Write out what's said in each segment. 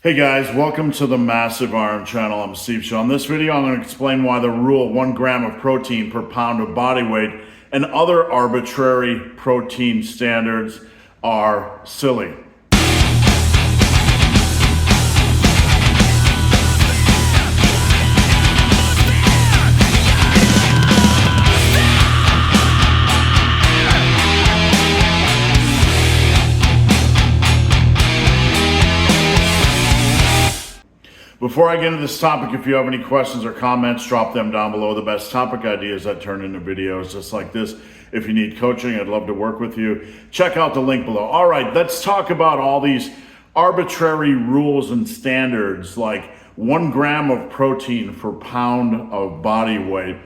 Hey guys, welcome to the Massive Iron channel. I'm Steve Shaw. In this video, I'm going to explain why the rule 1 gram of protein per pound of body weight and other arbitrary protein standards are silly. Before I get into this topic, if you have any questions or comments, drop them down below. The best topic ideas that turn into videos just like this. If you need coaching, I'd love to work with you. Check out the link below. All right, let's talk about all these arbitrary rules and standards like 1 gram of protein per pound of body weight.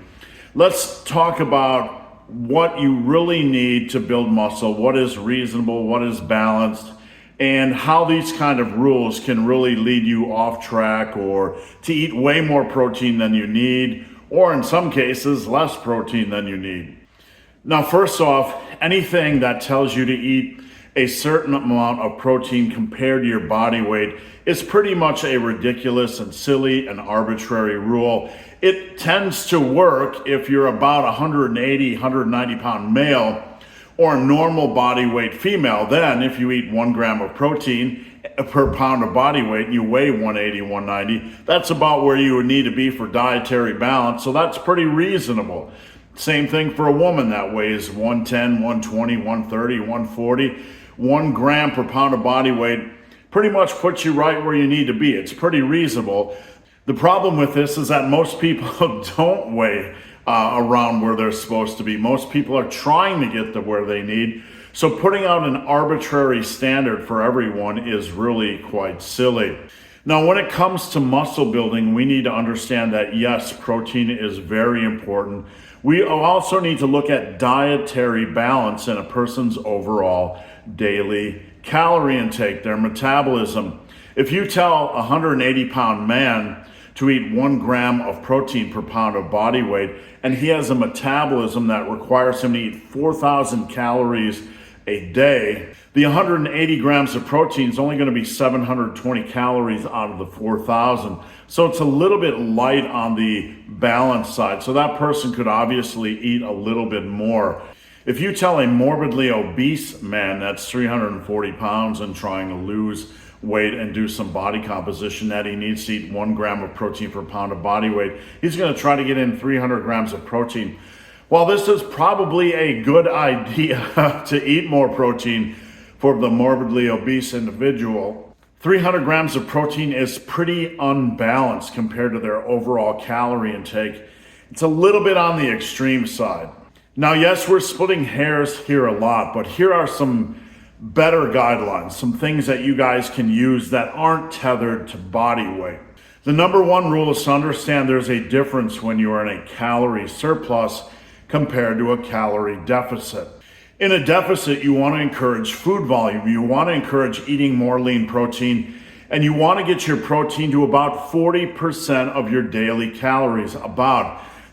Let's talk about what you really need to build muscle, what is reasonable, what is balanced, and how these kind of rules can really lead you off track or to eat way more protein than you need, or in some cases, less protein than you need. Now, first off, anything that tells you to eat a certain amount of protein compared to your body weight is pretty much a ridiculous and silly and arbitrary rule. It tends to work if you're about 180, 190 pound male or a normal body weight female. Then if you eat 1 gram of protein per pound of body weight and you weigh 180, 190, that's about where you would need to be for dietary balance. So that's pretty reasonable. Same thing for a woman that weighs 110, 120, 130, 140. 1 gram per pound of body weight pretty much puts you right where you need to be. It's pretty reasonable. The problem with this is that most people don't weigh around where they're supposed to be. Most people are trying to get to where they need. So putting out an arbitrary standard for everyone is really quite silly. Now, when it comes to muscle building, we need to understand that yes, protein is very important. We also need to look at dietary balance in a person's overall daily calorie intake, their metabolism. If you tell a 180 pound man to eat 1 gram of protein per pound of body weight, and he has a metabolism that requires him to eat 4,000 calories a day, the 180 grams of protein is only going to be 720 calories out of the 4,000. So it's a little bit light on the balance side. So that person could obviously eat a little bit more. If you tell a morbidly obese man that's 340 pounds and trying to lose weight and do some body composition that he needs to eat 1 gram of protein per pound of body weight, he's going to try to get in 300 grams of protein. While this is probably a good idea to eat more protein for the morbidly obese individual, 300 grams of protein is pretty unbalanced compared to their overall calorie intake. It's a little bit on the extreme side. Now, yes, we're splitting hairs here a lot, but here are some better guidelines, some things that you guys can use that aren't tethered to body weight. The number one rule is to understand there's a difference when you are in a calorie surplus compared to a calorie deficit. In a deficit, you want to encourage food volume. You want to encourage eating more lean protein, and you want to get your protein to about 40% of your daily calories.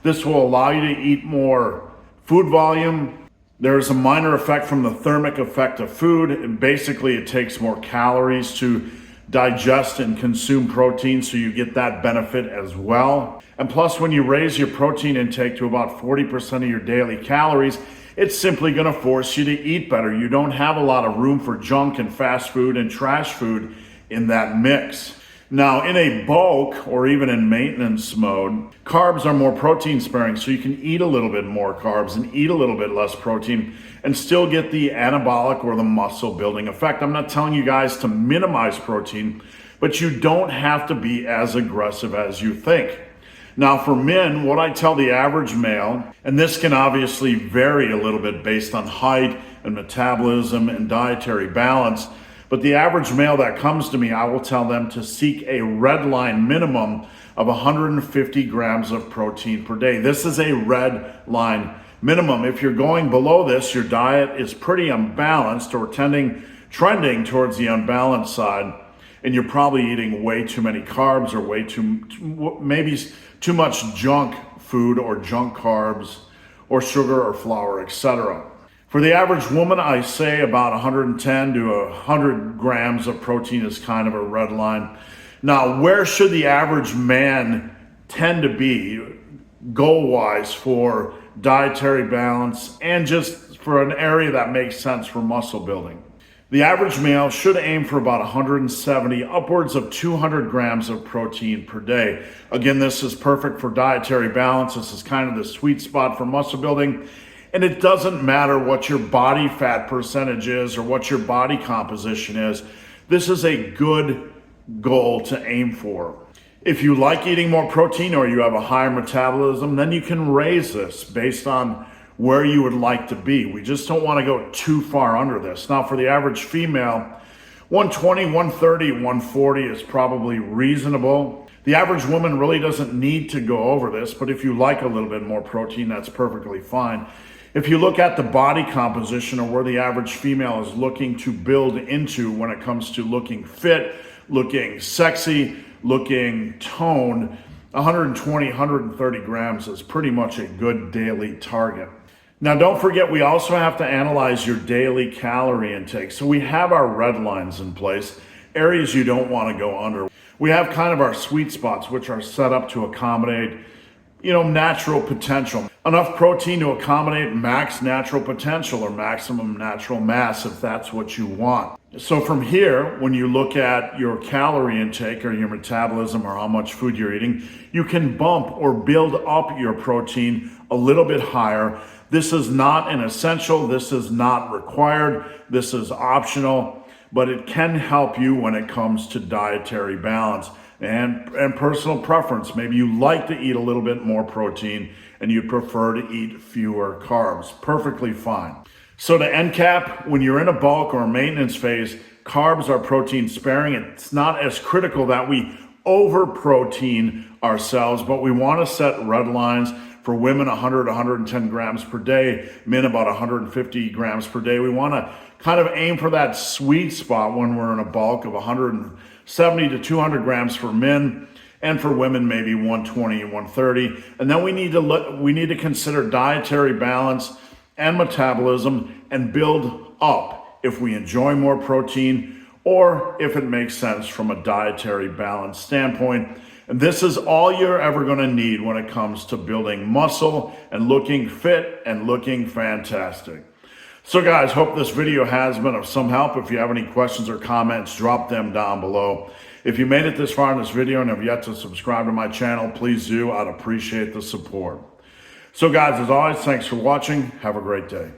This will allow you to eat more food volume. There's a minor effect from the thermic effect of food, and basically it takes more calories to digest and consume protein, so you get that benefit as well. And plus, when you raise your protein intake to about 40% of your daily calories, it's simply going to force you to eat better. You don't have a lot of room for junk and fast food and trash food in that mix. Now, in a bulk or even in maintenance mode, carbs are more protein sparing, so you can eat a little bit more carbs and eat a little bit less protein and still get the anabolic or the muscle building effect. I'm not telling you guys to minimize protein, but you don't have to be as aggressive as you think. Now, for men, what I tell the average male, and this can obviously vary a little bit based on height and metabolism and dietary balance, but the average male that comes to me, I will tell them to seek a Redline minimum of 150 grams of protein per day. This is a Redline minimum. If you're going below this, your diet is pretty unbalanced or trending towards the unbalanced side, and you're probably eating way too many carbs or maybe too much junk food or junk carbs or sugar or flour, etc. For the average woman, I say about 110 to 100 grams of protein is kind of a red line. Now, where should the average man tend to be goal-wise for dietary balance and just for an area that makes sense for muscle building? The average male should aim for about 170, upwards of 200 grams of protein per day. Again, this is perfect for dietary balance. This is kind of the sweet spot for muscle building. And it doesn't matter what your body fat percentage is or what your body composition is. This is a good goal to aim for. If you like eating more protein or you have a higher metabolism, then you can raise this based on where you would like to be. We just don't want to go too far under this. Now, for the average female, 120, 130, 140 is probably reasonable. The average woman really doesn't need to go over this, but if you like a little bit more protein, that's perfectly fine. If you look at the body composition or where the average female is looking to build into when it comes to looking fit, looking sexy, looking toned, 120, 130 grams is pretty much a good daily target. Now, don't forget, we also have to analyze your daily calorie intake. So we have our red lines in place, areas you don't want to go under. We have kind of our sweet spots, which are set up to accommodate, natural potential. Enough protein to accommodate max natural potential or maximum natural mass if that's what you want. So from here, when you look at your calorie intake or your metabolism or how much food you're eating, you can bump or build up your protein a little bit higher. This is not an essential, this is not required, this is optional, but it can help you when it comes to dietary balance and personal preference. Maybe you like to eat a little bit more protein and you prefer to eat fewer carbs. Perfectly fine. So to end cap, when you're in a bulk or a maintenance phase, carbs are protein sparing. It's not as critical that we over protein ourselves, but we want to set red lines. For women, 100, 110 grams per day, men about 150 grams per day. We want to kind of aim for that sweet spot when we're in a bulk of 170 to 200 grams for men, and for women maybe 120 and 130. And then we need to consider dietary balance and metabolism and build up if we enjoy more protein or if it makes sense from a dietary balance standpoint. And this is all you're ever going to need when it comes to building muscle and looking fit and looking fantastic. So guys, hope this video has been of some help. If you have any questions or comments, drop them down below. If you made it this far in this video and have yet to subscribe to my channel, please do. I'd appreciate the support. So guys, as always, thanks for watching. Have a great day.